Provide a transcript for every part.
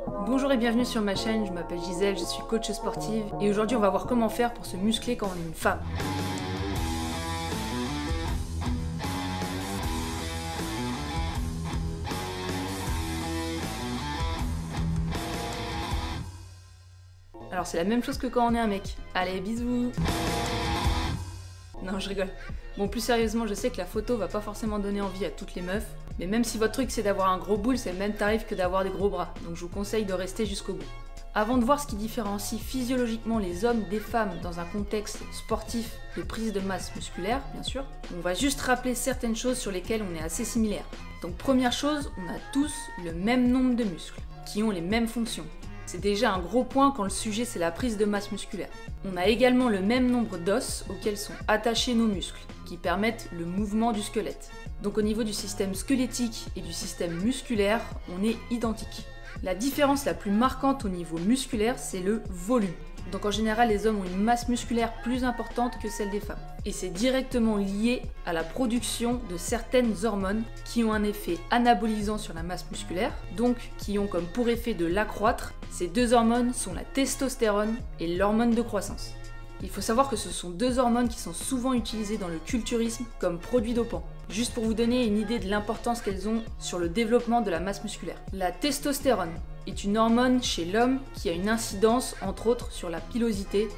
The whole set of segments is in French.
Bonjour et bienvenue sur ma chaîne, je m'appelle Gisèle, je suis coach sportive et aujourd'hui on va voir comment faire pour se muscler quand on est une femme. Alors c'est la même chose que quand on est un mec. Allez, bisous! Non, je rigole. Bon, plus sérieusement, je sais que la photo va pas forcément donner envie à toutes les meufs, mais même si votre truc c'est d'avoir un gros boule, c'est le même tarif que d'avoir des gros bras, donc je vous conseille de rester jusqu'au bout. Avant de voir ce qui différencie physiologiquement les hommes des femmes dans un contexte sportif de prise de masse musculaire, bien sûr, on va juste rappeler certaines choses sur lesquelles on est assez similaires. Donc première chose, on a tous le même nombre de muscles, qui ont les mêmes fonctions. C'est déjà un gros point quand le sujet c'est la prise de masse musculaire. On a également le même nombre d'os auxquels sont attachés nos muscles, qui permettent le mouvement du squelette. Donc au niveau du système squelettique et du système musculaire, on est identiques. La différence la plus marquante au niveau musculaire, c'est le volume. Donc en général, les hommes ont une masse musculaire plus importante que celle des femmes. Et c'est directement lié à la production de certaines hormones qui ont un effet anabolisant sur la masse musculaire, donc qui ont comme pour effet de l'accroître. Ces deux hormones sont la testostérone et l'hormone de croissance. Il faut savoir que ce sont deux hormones qui sont souvent utilisées dans le culturisme comme produits dopants. Juste pour vous donner une idée de l'importance qu'elles ont sur le développement de la masse musculaire. La testostérone est une hormone chez l'homme qui a une incidence entre autres sur la pilosité,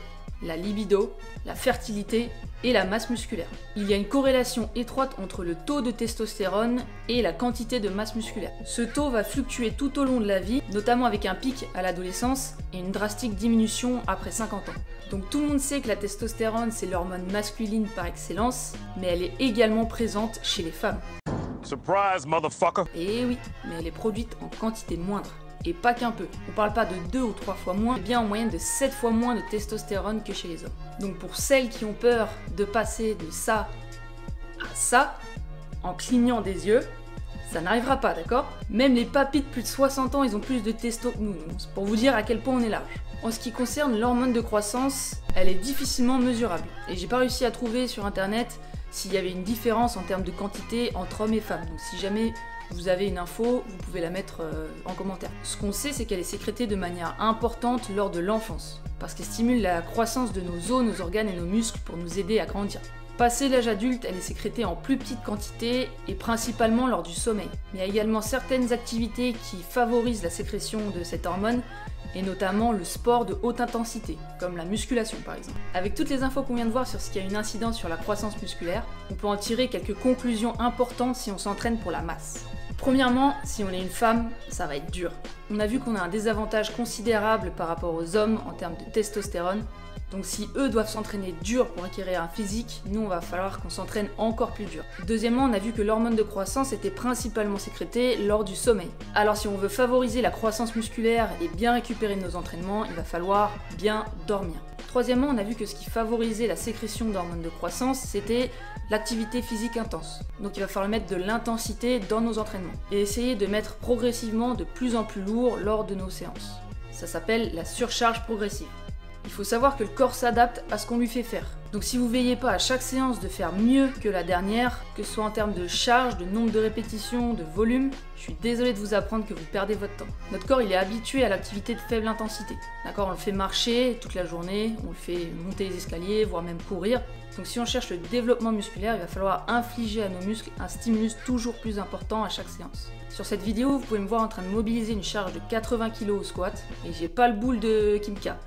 la libido, la fertilité et la masse musculaire. Il y a une corrélation étroite entre le taux de testostérone et la quantité de masse musculaire. Ce taux va fluctuer tout au long de la vie, notamment avec un pic à l'adolescence et une drastique diminution après 50 ans. Donc tout le monde sait que la testostérone c'est l'hormone masculine par excellence, mais elle est également présente chez les femmes. Surprise, motherfucker! Et oui, mais elle est produite en quantité moindre. Et pas qu'un peu. On parle pas de 2 ou 3 fois moins, mais bien en moyenne de 7 fois moins de testostérone que chez les hommes. Donc pour celles qui ont peur de passer de ça à ça, en clignant des yeux, ça n'arrivera pas, d'accord? Même les papis de plus de 60 ans, ils ont plus de testo que nous. C'est pour vous dire à quel point on est large. En ce qui concerne l'hormone de croissance, elle est difficilement mesurable. Et j'ai pas réussi à trouver sur internet s'il y avait une différence en termes de quantité entre hommes et femmes. Donc si jamais vous avez une info, vous pouvez la mettre en commentaire. Ce qu'on sait, c'est qu'elle est sécrétée de manière importante lors de l'enfance, parce qu'elle stimule la croissance de nos os, nos organes et nos muscles pour nous aider à grandir. Passé l'âge adulte, elle est sécrétée en plus petite quantité et principalement lors du sommeil. Mais il y a également certaines activités qui favorisent la sécrétion de cette hormone, et notamment le sport de haute intensité, comme la musculation par exemple. Avec toutes les infos qu'on vient de voir sur ce qui a une incidence sur la croissance musculaire, on peut en tirer quelques conclusions importantes si on s'entraîne pour la masse. Premièrement, si on est une femme, ça va être dur. On a vu qu'on a un désavantage considérable par rapport aux hommes en termes de testostérone, donc si eux doivent s'entraîner dur pour acquérir un physique, nous on va falloir qu'on s'entraîne encore plus dur. Deuxièmement, on a vu que l'hormone de croissance était principalement sécrétée lors du sommeil. Alors si on veut favoriser la croissance musculaire et bien récupérer nos entraînements, il va falloir bien dormir. Troisièmement, on a vu que ce qui favorisait la sécrétion d'hormones de croissance, c'était l'activité physique intense. Donc il va falloir mettre de l'intensité dans nos entraînements et essayer de mettre progressivement de plus en plus lourd lors de nos séances. Ça s'appelle la surcharge progressive. Il faut savoir que le corps s'adapte à ce qu'on lui fait faire. Donc si vous veillez pas à chaque séance de faire mieux que la dernière, que ce soit en termes de charge, de nombre de répétitions, de volume, je suis désolée de vous apprendre que vous perdez votre temps. Notre corps il est habitué à l'activité de faible intensité. D'accord, on le fait marcher toute la journée, on le fait monter les escaliers, voire même courir. Donc si on cherche le développement musculaire, il va falloir infliger à nos muscles un stimulus toujours plus important à chaque séance. Sur cette vidéo, vous pouvez me voir en train de mobiliser une charge de 80 kg au squat, et j'ai pas le boule de Kimka.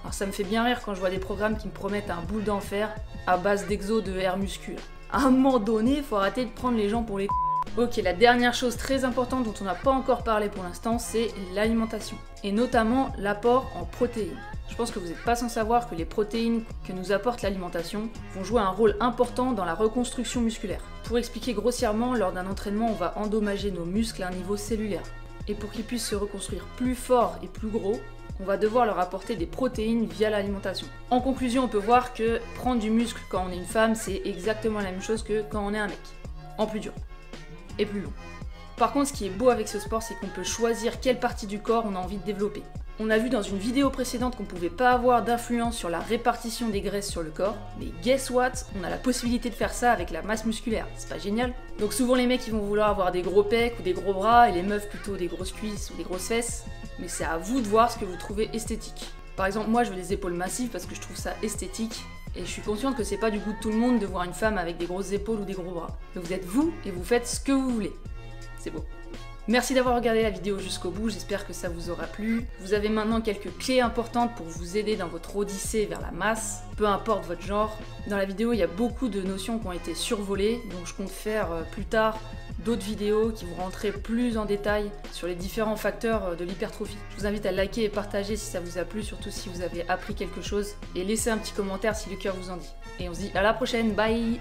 Alors ça me fait bien rire quand je vois des programmes qui me promettent un boule d'enfer à base d'exo de air muscu. À un moment donné, faut arrêter de prendre les gens pour les Ok, la dernière chose très importante dont on n'a pas encore parlé pour l'instant, c'est l'alimentation. Et notamment l'apport en protéines. Je pense que vous n'êtes pas sans savoir que les protéines que nous apporte l'alimentation vont jouer un rôle important dans la reconstruction musculaire. Pour expliquer grossièrement, lors d'un entraînement, on va endommager nos muscles à un niveau cellulaire. Et pour qu'ils puissent se reconstruire plus forts et plus gros, on va devoir leur apporter des protéines via l'alimentation. En conclusion, on peut voir que prendre du muscle quand on est une femme, c'est exactement la même chose que quand on est un mec. En plus dur. Et plus long. Par contre, ce qui est beau avec ce sport, c'est qu'on peut choisir quelle partie du corps on a envie de développer. On a vu dans une vidéo précédente qu'on pouvait pas avoir d'influence sur la répartition des graisses sur le corps, mais guess what? On a la possibilité de faire ça avec la masse musculaire, c'est pas génial? Donc souvent les mecs ils vont vouloir avoir des gros pecs ou des gros bras, et les meufs plutôt des grosses cuisses ou des grosses fesses, mais c'est à vous de voir ce que vous trouvez esthétique. Par exemple moi je veux des épaules massives parce que je trouve ça esthétique, et je suis consciente que c'est pas du goût de tout le monde de voir une femme avec des grosses épaules ou des gros bras. Donc vous êtes vous, et vous faites ce que vous voulez. C'est beau. Merci d'avoir regardé la vidéo jusqu'au bout, j'espère que ça vous aura plu. Vous avez maintenant quelques clés importantes pour vous aider dans votre odyssée vers la masse, peu importe votre genre. Dans la vidéo, il y a beaucoup de notions qui ont été survolées, donc je compte faire plus tard d'autres vidéos qui vont rentrer plus en détail sur les différents facteurs de l'hypertrophie. Je vous invite à liker et partager si ça vous a plu, surtout si vous avez appris quelque chose, et laissez un petit commentaire si le cœur vous en dit. Et on se dit à la prochaine, bye!